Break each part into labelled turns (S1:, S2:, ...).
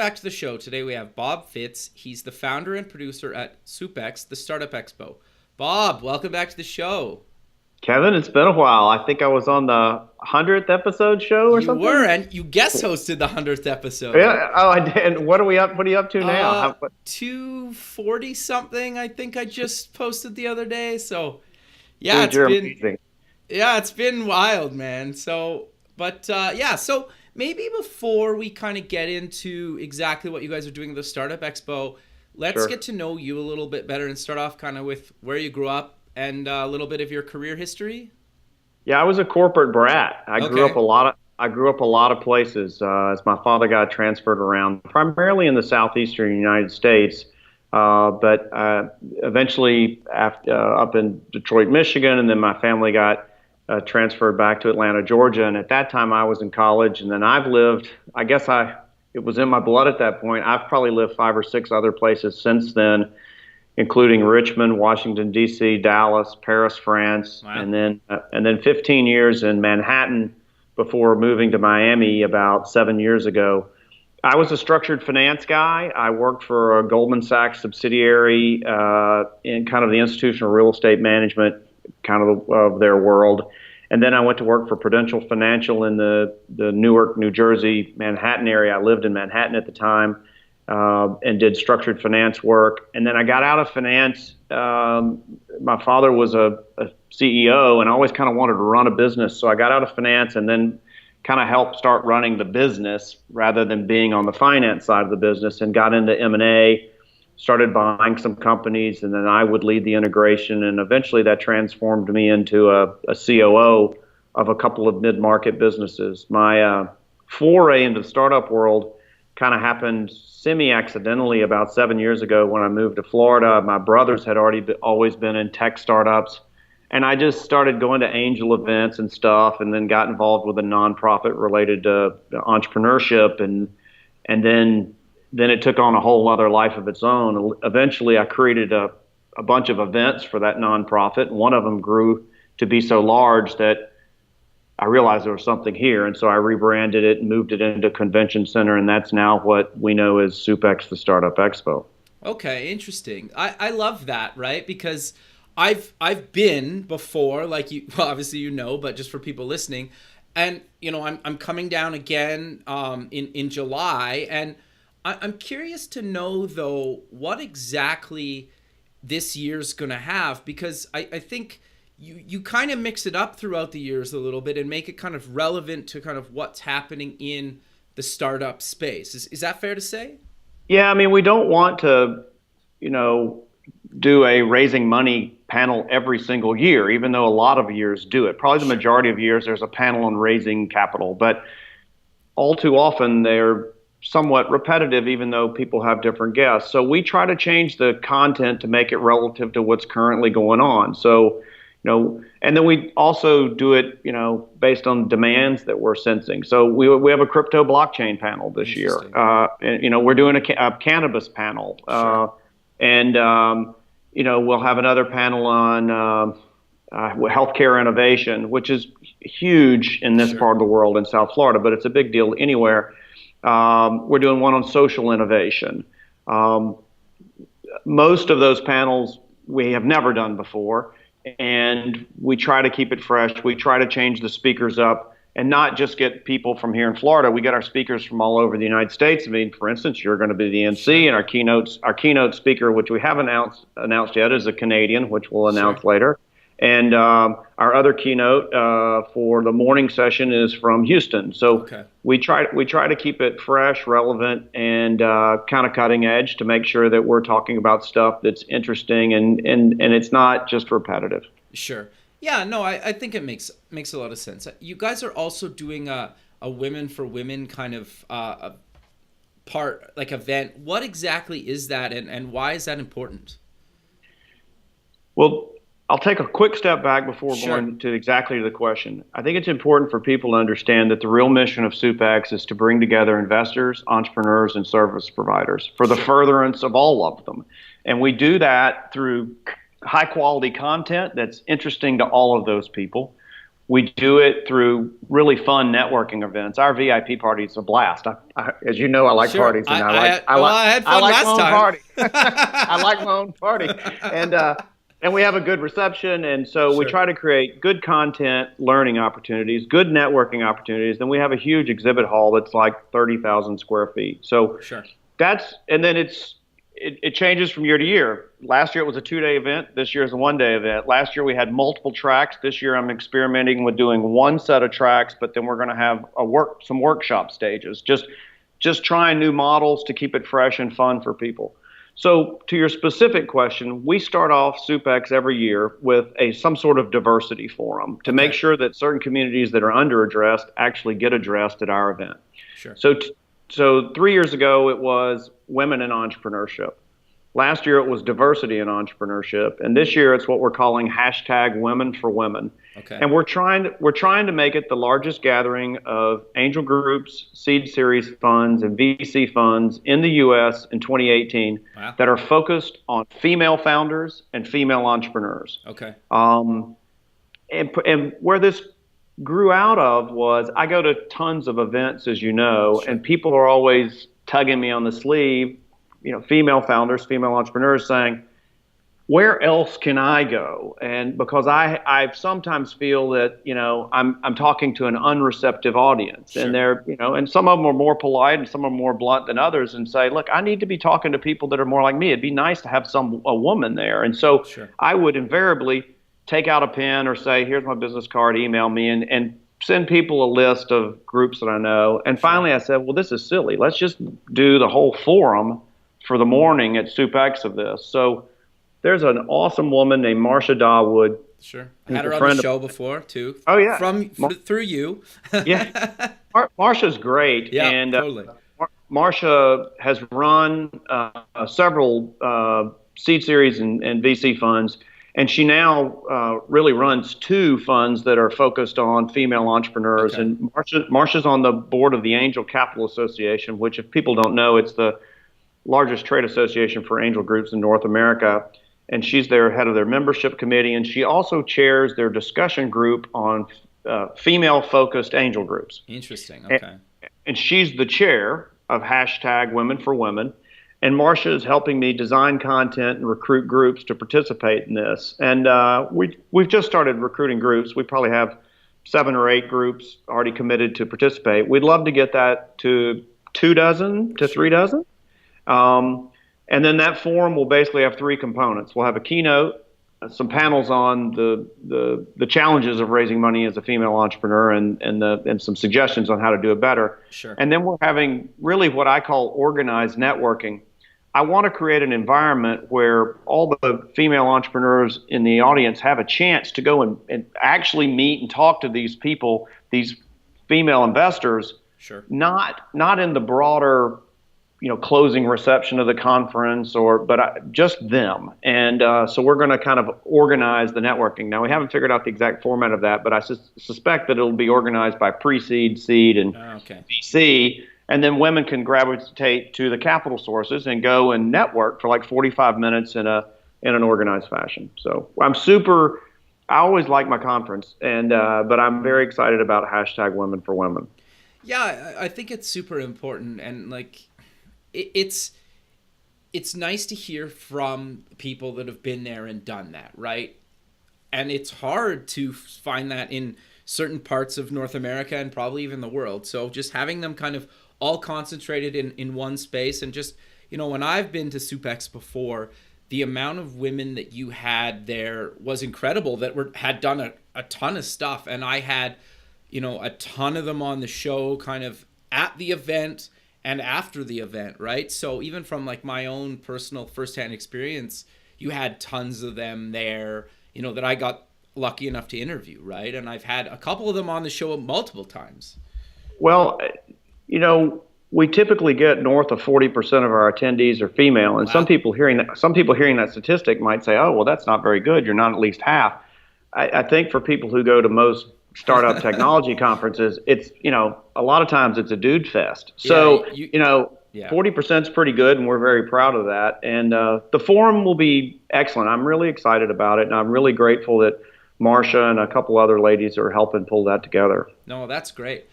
S1: back to the show. Today we have Bob Fitz. He's the founder and producer at SUPX, the StartUp Expo. Bob, welcome back to the show.
S2: Kevin, it's been a while. I think I was on the 100th episode show or
S1: You were,
S2: something.
S1: and you guest hosted the 100th episode.
S2: Yeah. Oh, I did. What are we up? What are you up to now?
S1: 240 something, I think I just posted the other day. So, yeah,
S2: Dude, you're amazing.
S1: it's been wild, man. So maybe before we kind of get into exactly what you guys are doing at the Startup Expo, let's
S2: Sure.
S1: get to know you a little bit better and start off kind of with where you grew up and a little bit of your career history.
S2: Yeah, I was a corporate brat. I grew up
S1: Okay.
S2: a lot of. I grew up a lot of places as my father got transferred around, primarily in the southeastern United States. But eventually, up in Detroit, Michigan, and then my family got transferred back to Atlanta, Georgia. And at that time, I was in college, and then I've lived. It was in my blood at that point. I've probably lived five or six other places since then, including Richmond, Washington D.C., Dallas, Paris, France,
S1: Wow.
S2: and then 15 years in Manhattan before moving to Miami about 7 years ago. I was a structured finance guy. I worked for a Goldman Sachs subsidiary in kind of the institutional real estate management kind of their world. And then I went to work for Prudential Financial in the Newark, New Jersey, Manhattan area. I lived in Manhattan at the time and did structured finance work. And then I got out of finance. My father was a CEO, and I always kind of wanted to run a business. So I got out of finance and then kind of helped start running the business rather than being on the finance side of the business, and got into M&A, started buying some companies, and then I would lead the integration. And eventually that transformed me into a COO of a couple of mid-market businesses. My foray into the startup world kind of happened semi-accidentally about 7 years ago when I moved to Florida. My brothers had always been in tech startups, and I just started going to angel events and stuff, and then got involved with a nonprofit related to entrepreneurship, and then it took on a whole other life of its own. Eventually, I created a bunch of events for that nonprofit, and one of them grew to be so large that I realized there was something here, and so I rebranded it and moved it into a convention center, and that's now what we know as SUPX, the Startup Expo.
S1: Okay, interesting. I love that, right? Because I've been before, like you, well, obviously you know, but just for people listening, and I'm coming down again in July, and I'm curious to know though what exactly this year's gonna have, because I think you kind of mix it up throughout the years a little bit and make it kind of relevant to kind of what's happening in the startup space. Is that fair to say?
S2: Yeah, I mean, we don't want to, you know, do a raising money panel every single year, even though a lot of years do it. Probably the
S1: Sure.
S2: majority of years there's a panel on raising capital, but all too often they're somewhat repetitive, even though people have different guests. So we try to change the content to make it relative to what's currently going on. So, and then we also do it, based on demands that we're sensing. So we have a crypto blockchain panel this year.
S1: Interesting.
S2: And we're doing a cannabis panel.
S1: Sure.
S2: And we'll have another panel on healthcare innovation, which is huge in this
S1: Sure.
S2: part of the world in South Florida, but it's a big deal anywhere. We're doing one on social innovation. Most of those panels we have never done before, and we try to keep it fresh. We try to change the speakers up and not just get people from here in Florida. We get our speakers from all over the United States. I mean, for instance, you're going to be the MC, and our keynote speaker, which we haven't announced yet, is a Canadian, which we'll
S1: Sure.
S2: announce later. And our other keynote for the morning session is from Houston. So
S1: Okay.
S2: we try to keep it fresh, relevant, and kind of cutting edge to make sure that we're talking about stuff that's interesting and it's not just repetitive.
S1: Sure. Yeah, no, I think it makes a lot of sense. You guys are also doing a women for women kind of a part, like, event. What exactly is that, and why is that important?
S2: Well, I'll take a quick step back before
S1: Sure.
S2: going to exactly the question. I think it's important for people to understand that the real mission of SUPX is to bring together investors, entrepreneurs, and service providers for the
S1: Sure.
S2: furtherance of all of them. And we do that through high quality content that's interesting to all of those people. We do it through really fun networking events. Our VIP party is a blast. As you know, I like
S1: Sure.
S2: parties, and
S1: I had
S2: I
S1: fun
S2: like my
S1: last
S2: own
S1: time.
S2: party. I like my own party, and we have a good reception. And so we
S1: Sure.
S2: try to create good content, learning opportunities, good networking opportunities. Then we have a huge exhibit hall that's like 30,000 square feet. So
S1: Sure.
S2: and then it changes from year to year. Last year it was a 2-day event. This year is a 1-day event. Last year we had multiple tracks. This year I'm experimenting with doing one set of tracks, but then we're going to have some workshop stages. Just trying new models to keep it fresh and fun for people. So to your specific question, we start off SUPX every year with some sort of diversity forum to make sure that certain communities that are under-addressed actually get addressed at our event.
S1: Sure.
S2: So 3 years ago, it was women in entrepreneurship. Last year, it was diversity in entrepreneurship. And this year, it's what we're calling #Women for Women.
S1: Okay.
S2: And we're trying to make it the largest gathering of angel groups, seed series funds, and VC funds in the U.S. in 2018 that are focused on female founders and female entrepreneurs.
S1: Okay.
S2: And where this grew out of was I go to tons of events, as you know, and people are always tugging me on the sleeve, female founders, female entrepreneurs saying, where else can I go? And because I sometimes feel that, I'm talking to an unreceptive audience, and they're, and some of them are more polite and some are more blunt than others, and say, look, I need to be talking to people that are more like me. It'd be nice to have a woman there. And so I would invariably take out a pen or say, here's my business card, email me, and send people a list of groups that I know. And finally I said, well, this is silly. Let's just do the whole forum for the morning at SUPX of this. So there's an awesome woman named Marcia Dawood.
S1: Sure. I had her on the show before too.
S2: Oh yeah.
S1: Through you.
S2: Yeah. Marcia's great.
S1: Yeah,
S2: and
S1: totally.
S2: Marcia has run several seed series and VC funds. And she now really runs 2 funds that are focused on female entrepreneurs. Okay. And Marcia's on the board of the Angel Capital Association, which, if people don't know, it's the largest trade association for angel groups in North America. And she's their head of their membership committee. And she also chairs their discussion group on female-focused angel groups.
S1: Interesting. Okay.
S2: And she's the chair of #Women for Women. And Marcia is helping me design content and recruit groups to participate in this. And we've just started recruiting groups. We probably have 7 or 8 groups already committed to participate. We'd love to get that to 2 dozen to 3 dozen. And then that forum will basically have 3 components. We'll have a keynote, some panels on the challenges of raising money as a female entrepreneur, and some suggestions on how to do it better.
S1: Sure.
S2: And then we're having really what I call organized networking. I want to create an environment where all the female entrepreneurs in the audience have a chance to go and actually meet and talk to these people, these female investors.
S1: Sure.
S2: Not in the broader, closing reception of the conference, but just them. And so we're going to kind of organize the networking. Now, we haven't figured out the exact format of that, but I suspect that it'll be organized by pre-seed, seed, and VC. And then women can gravitate to the capital sources and go and network for like 45 minutes in an organized fashion. So I always like my conference, but I'm very excited about #Women for Women.
S1: Yeah, I think it's super important, and like it's nice to hear from people that have been there and done that, right? And it's hard to find that in certain parts of North America and probably even the world. So just having them kind of all concentrated in one space, and just, when I've been to SUPX before, the amount of women that you had there was incredible that had done a ton of stuff. And I had, a ton of them on the show kind of at the event and after the event, right? So even from like my own personal firsthand experience, you had tons of them there, that I got lucky enough to interview, right? And I've had a couple of them on the show multiple times.
S2: Well, we typically get north of 40% of our attendees are female, and some people hearing that statistic might say, "Oh, well, that's not very good. You're not at least half." I think for people who go to most startup technology conferences, it's a lot of times it's a dude fest. So 40% is pretty good, and we're very proud of that. And the forum will be excellent. I'm really excited about it, and I'm really grateful that Marcia and a couple other ladies are helping pull that together.
S1: No, that's great.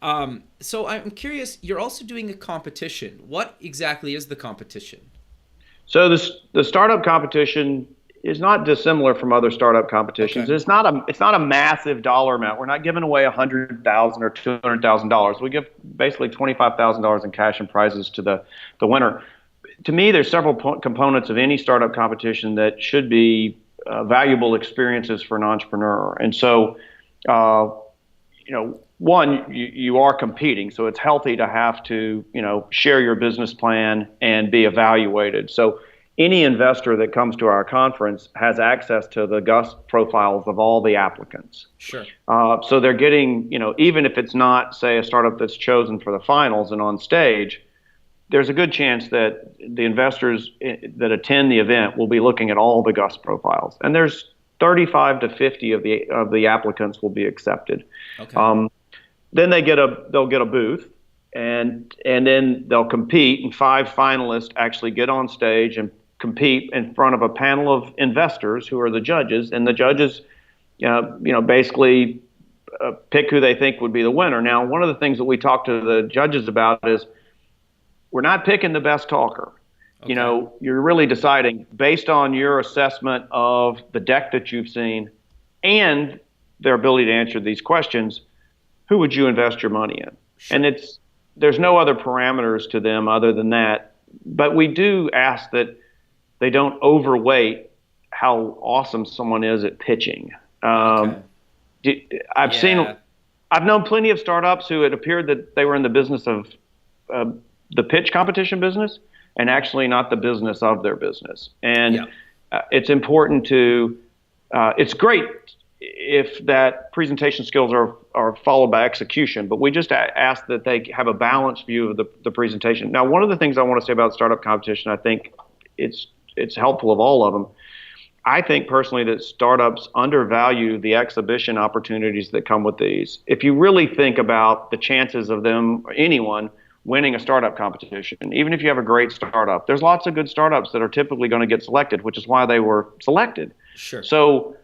S1: So I'm curious, you're also doing a competition. What exactly is the competition?
S2: So the startup competition is not dissimilar from other startup competitions.
S1: Okay.
S2: It's not a massive dollar amount. We're not giving away $100,000 or $200,000. We give basically $25,000 in cash and prizes to the winner. To me, there's several components of any startup competition that should be valuable experiences for an entrepreneur. And so, one, you are competing, so it's healthy to have to, share your business plan and be evaluated. So any investor that comes to our conference has access to the GUS profiles of all the applicants.
S1: Sure.
S2: So they're getting, even if it's not, say, a startup that's chosen for the finals and on stage, there's a good chance that the investors that attend the event will be looking at all the GUS profiles. And there's 35 to 50 of the applicants will be accepted.
S1: Okay.
S2: Then they'll get a booth, and then they'll compete, and 5 finalists actually get on stage and compete in front of a panel of investors who are the judges, and the judges, basically pick who they think would be the winner. Now, one of the things that we talk to the judges about is we're not picking the best talker. Okay. You're really deciding based on your assessment of the deck that you've seen and their ability to answer these questions, who would you invest your money in? Sure. And there's no other parameters to them other than that. But we do ask that they don't overweight how awesome someone is at pitching. Okay. I've known plenty of startups who it appeared that they were in the business of the pitch competition business and actually not the business of their business. And it's important it's great if that presentation skills are followed by execution, but we just ask that they have a balanced view of the presentation. Now, one of the things I want to say about startup competition, I think it's helpful of all of them. I think personally that startups undervalue the exhibition opportunities that come with these. If you really think about the chances of them, or anyone, winning a startup competition, even if you have a great startup, there's lots of good startups that are typically going to get selected, which is why they were selected.
S1: Sure.
S2: So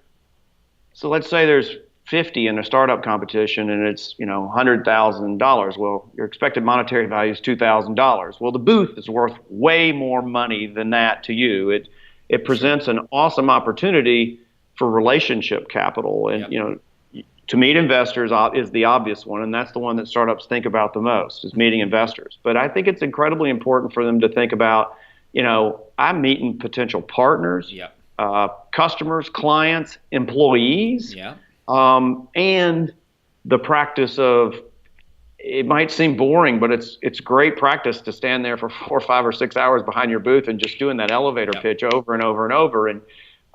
S2: let's say there's 50 in a startup competition and it's, $100,000. Well, your expected monetary value is $2,000. Well, the booth is worth way more money than that to you. It presents an awesome opportunity for relationship capital. And, to meet investors is the obvious one, and that's the one that startups think about the most, is meeting investors. But I think it's incredibly important for them to think about, I'm meeting potential partners, customers, clients, employees, and the practice of, it might seem boring, but it's great practice to stand there for 4, 5, or 6 hours behind your booth and just doing that elevator pitch over and over and over. And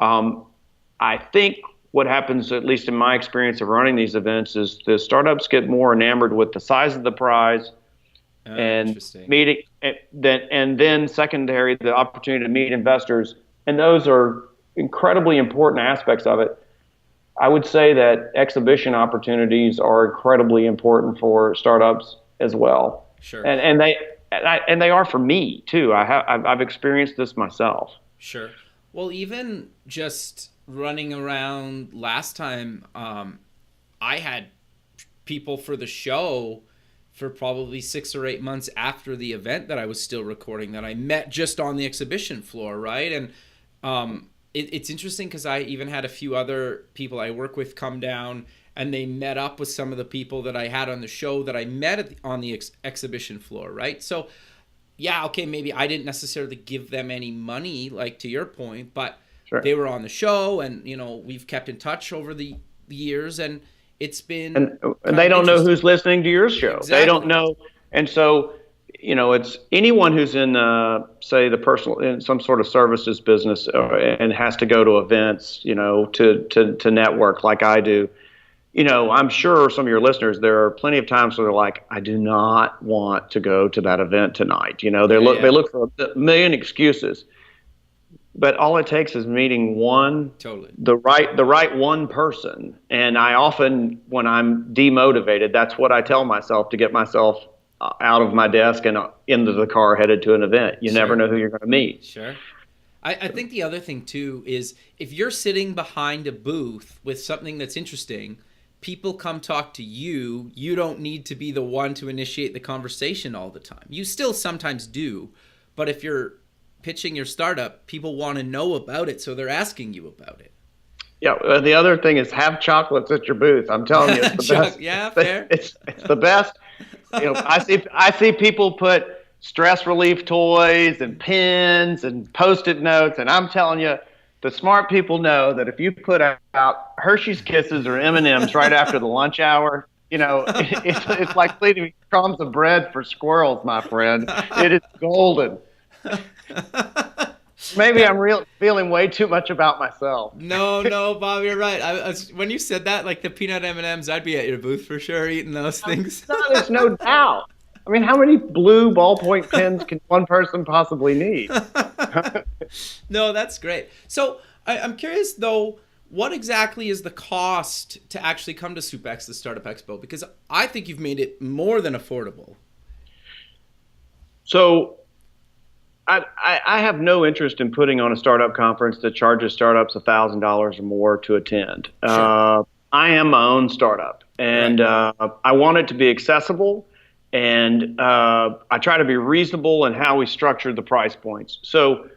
S2: I think what happens, at least in my experience of running these events, is the startups get more enamored with the size of the prize and meeting, and then secondary, the opportunity to meet investors. And those are incredibly important aspects of it. I would say that exhibition opportunities are incredibly important for startups as well.
S1: Sure.
S2: And they are for me too. I've experienced this myself.
S1: Sure. Well, even just running around last time, I had people for the show for probably 6 or 8 months after the event that I was still recording that I met just on the exhibition floor, right? And it's interesting because I even had a few other people I work with come down and they met up with some of the people that I had on the show that I met on the exhibition floor, right? So, maybe I didn't necessarily give them any money, like to your point, but they were on the show, and we've kept in touch over the years, and it's been
S2: and they don't know who's listening to your show.
S1: Exactly.
S2: They don't know, and so it's anyone who's in say in some sort of services business and has to go to events, to network like I do. I'm sure some of your listeners, there are plenty of times where they're like, I do not want to go to that event tonight. They look for a million excuses. But all it takes is meeting the right one person. And I often, when I'm demotivated, that's what I tell myself to get myself out of my desk and into the car headed to an event. You never know who you're going to meet.
S1: Sure. I think the other thing too is if you're sitting behind a booth with something that's interesting, people come talk to you. You don't need to be the one to initiate the conversation all the time. You still sometimes do, but if you're pitching your startup, people want to know about it, so they're asking you about it.
S2: Yeah, the other thing is have chocolates at your booth. I'm telling you, it's the best.
S1: Yeah, fair.
S2: It's the best. I see people put stress relief toys and pens and Post-it notes, and I'm telling you, the smart people know that if you put out Hershey's Kisses or M&Ms right after the lunch hour, it's like leaving crumbs of bread for squirrels, my friend. It is golden. Maybe I'm feeling way too much about myself.
S1: No, Bob, you're right. When you said that, like the peanut M&Ms, I'd be at your booth for sure eating those things.
S2: No, there's no doubt. I mean, how many blue ballpoint pens can one person possibly need?
S1: No, that's great. So I'm curious, though, what exactly is the cost to actually come to SUPX, the Startup Expo? Because I think you've made it more than affordable.
S2: So I have no interest in putting on a startup conference that charges startups $1,000 or more to attend. Sure. I am my own startup, and right. I want it to be accessible, and I try to be reasonable in how we structure the price points. So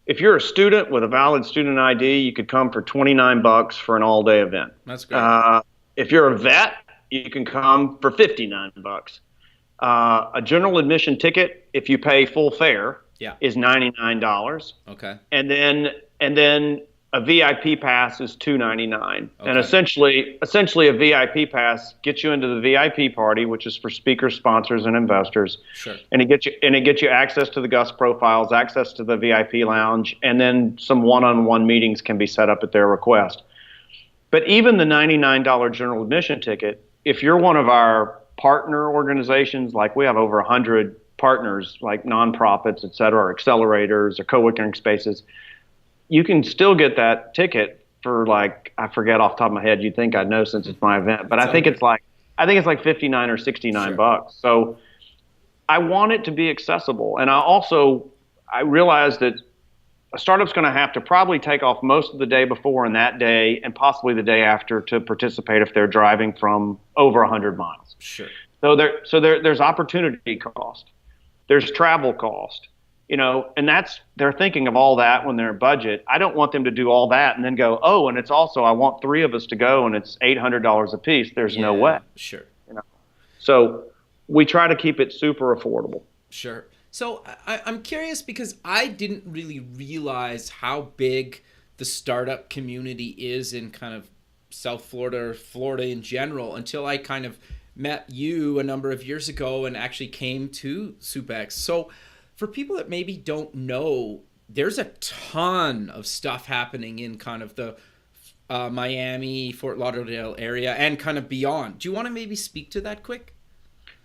S2: if you're a student with a valid student ID, you could come for $29 for an all-day event.
S1: That's great.
S2: If you're a vet, you can come for $59. A general admission ticket, if you pay full fare, is $99.
S1: Okay.
S2: And then a VIP pass is $299. Okay. And essentially a VIP pass gets you into the VIP party, which is for speakers, sponsors, and investors.
S1: Sure.
S2: And it gets you access to the guest profiles, access to the VIP lounge, and then some one-on-one meetings can be set up at their request. But even the $99 general admission ticket, if you're one of our partner organizations, like we have over 100 partners, like nonprofits, et cetera, or accelerators or co-working spaces, you can still get that ticket for like, I forget off the top of my head, you'd think I'd know since it's my event, but I think it's like 59 or 69 bucks. So I want it to be accessible. And I realize that a startup's going to have to probably take off most of the day before and that day and possibly the day after to participate if they're driving from over 100 miles.
S1: Sure.
S2: So there's opportunity cost. There's travel cost, and they're thinking of all that when they're budget. I don't want them to do all that and then go, oh, and it's also, I want 3 of us to go and it's $800 a piece. There's no way.
S1: Sure.
S2: So we try to keep it super affordable.
S1: Sure. So I'm curious because I didn't really realize how big the startup community is in kind of South Florida or Florida in general until I kind of met you a number of years ago and actually came to SUPX. So for people that maybe don't know, there's a ton of stuff happening in kind of the Miami, Fort Lauderdale area and kind of beyond. Do you want to maybe speak to that quick?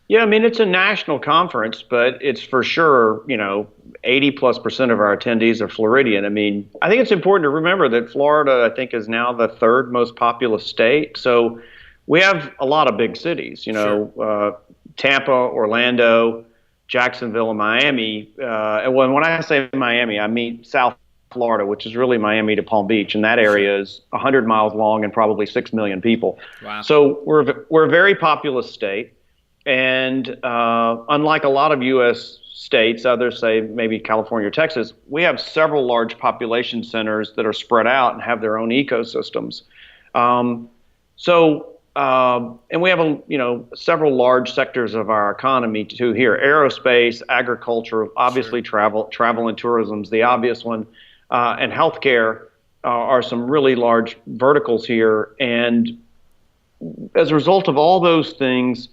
S2: Yeah, I mean, it's a national conference, but it's for sure, 80+% of our attendees are Floridian. I mean, I think it's important to remember that Florida, I think, is now the 3rd most populous state. So we have a lot of big cities,
S1: Sure.
S2: Tampa, Orlando, Jacksonville, and Miami. And when I say Miami, I mean South Florida, which is really Miami to Palm Beach. And that area is 100 miles long and probably 6 million people.
S1: Wow.
S2: So we're a very populous state. And unlike a lot of U.S. states, others say maybe California or Texas, we have several large population centers that are spread out and have their own ecosystems. And we have several large sectors of our economy too here: aerospace, agriculture, obviously
S1: Sure.
S2: travel and tourism is the obvious one, and healthcare are some really large verticals here. And as a result of all those things,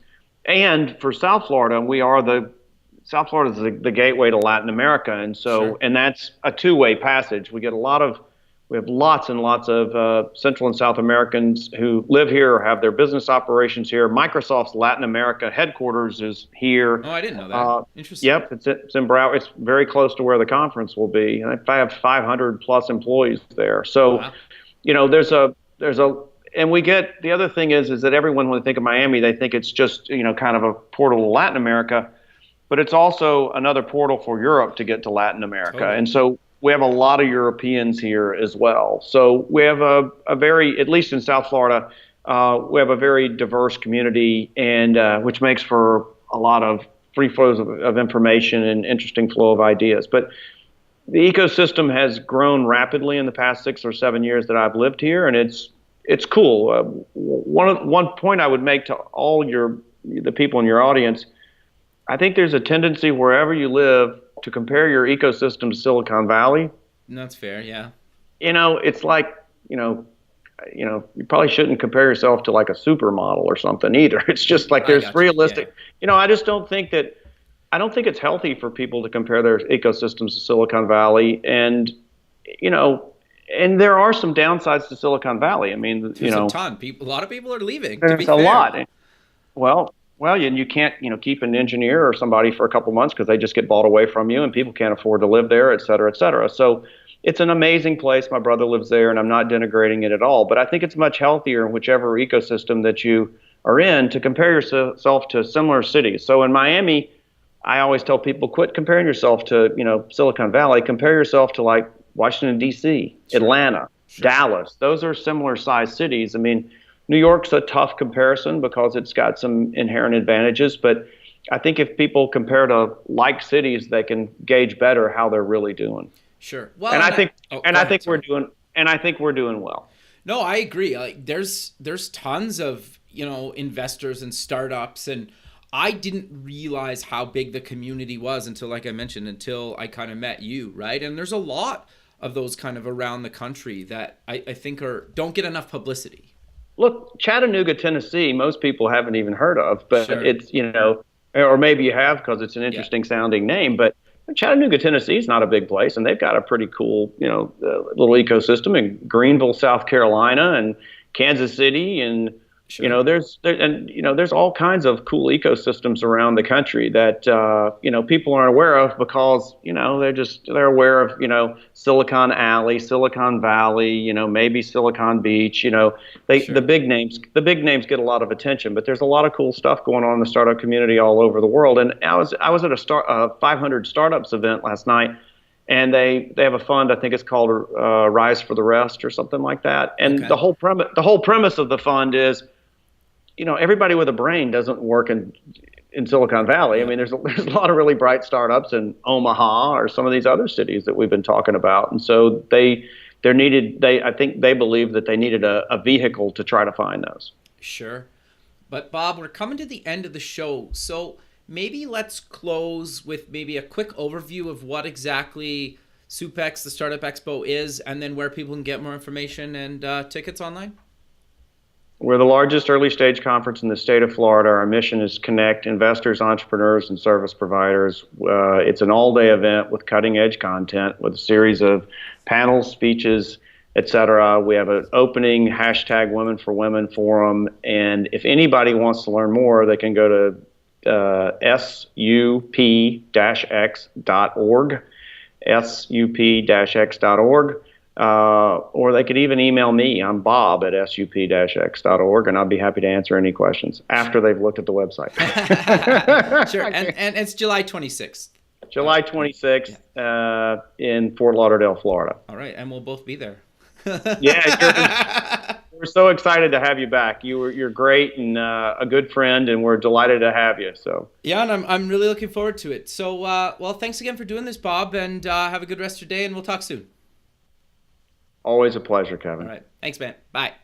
S2: and for South Florida, South Florida is the gateway to Latin America, and so
S1: Sure.
S2: and that's a two-way passage. We have lots and lots of Central and South Americans who live here or have their business operations here. Microsoft's Latin America headquarters is here.
S1: Oh, I didn't know that. Interesting.
S2: Yep, it's in Broward. It's very close to where the conference will be. And I have 500 plus employees there. So,
S1: Wow.
S2: and we get, the other thing is that everyone, when they think of Miami, they think it's just, kind of a portal to Latin America, but it's also another portal for Europe to get to Latin America.
S1: Totally.
S2: And so we have a lot of Europeans here as well. So we have a very, at least in South Florida, we have a very diverse community, and which makes for a lot of free flows of information and interesting flow of ideas. But the ecosystem has grown rapidly in the past 6 or 7 years that I've lived here, and it's cool. One point I would make to all the people in your audience, I think there's a tendency wherever you live to compare your ecosystem to Silicon Valley.
S1: That's fair, yeah.
S2: It's like, you probably shouldn't compare yourself to like a supermodel or something either. It's just like there's realistic. Yeah. I just don't think it's healthy for people to compare their ecosystems to Silicon Valley. And, and there are some downsides to Silicon Valley. I mean,
S1: there's a ton. A lot of people are leaving.
S2: There's a lot. Well, and you can't, keep an engineer or somebody for a couple months because they just get bought away from you, and people can't afford to live there, et cetera, et cetera. So it's an amazing place. My brother lives there, and I'm not denigrating it at all. But I think it's much healthier in whichever ecosystem that you are in to compare yourself to similar cities. So in Miami, I always tell people, quit comparing yourself to, Silicon Valley. Compare yourself to like Washington, D.C., sure. Atlanta, sure. Dallas. Those are similar sized cities. I mean, New York's a tough comparison because it's got some inherent advantages, but I think if people compare to like cities, they can gauge better how they're really doing.
S1: Sure. Well,
S2: and I think we're doing well.
S1: No, I agree. Like there's tons of, investors and startups, and I didn't realize how big the community was until I kind of met you, right? And there's a lot of those kind of around the country that I think don't get enough publicity.
S2: Look, Chattanooga, Tennessee, most people haven't even heard of, but sure. It's, or maybe you have because it's an interesting sounding name, but Chattanooga, Tennessee is not a big place, and they've got a pretty cool, little ecosystem in Greenville, South Carolina, and Kansas City, and sure. There's all kinds of cool ecosystems around the country that people aren't aware of because they're aware of Silicon Alley, Silicon Valley, maybe Silicon Beach. Sure. The big names get a lot of attention, but there's a lot of cool stuff going on in the startup community all over the world. And I was at a 500 startups event last night, and they have a fund. I think it's called Rise for the Rest or something like that. And the whole premise of the fund is, everybody with a brain doesn't work in Silicon Valley. I mean, there's a lot of really bright startups in Omaha or some of these other cities that we've been talking about. And so I think they believe that they needed a vehicle to try to find those.
S1: Sure. But Bob, we're coming to the end of the show. So maybe let's close with maybe a quick overview of what exactly SUPX, the StartUp Expo is, and then where people can get more information and tickets online.
S2: We're the largest early stage conference in the state of Florida. Our mission is to connect investors, entrepreneurs, and service providers. It's an all-day event with cutting-edge content with a series of panels, speeches, etc. We have an opening #Women for Women forum, and if anybody wants to learn more, they can go to SUP-X.org, SUP-X.org. Or they could even email me. I'm Bob at SUP-X.org, and I'll be happy to answer any questions after they've looked at the website.
S1: Sure, and it's July 26th.
S2: July 26th in Fort Lauderdale, Florida.
S1: All right, and we'll both be there.
S2: Yeah, we're so excited to have you back. You're great and a good friend, and we're delighted to have you. So
S1: yeah, and I'm really looking forward to it. So well, thanks again for doing this, Bob, and have a good rest of your day, and we'll talk soon.
S2: Always a pleasure, Kevin.
S1: All right. Thanks, man. Bye.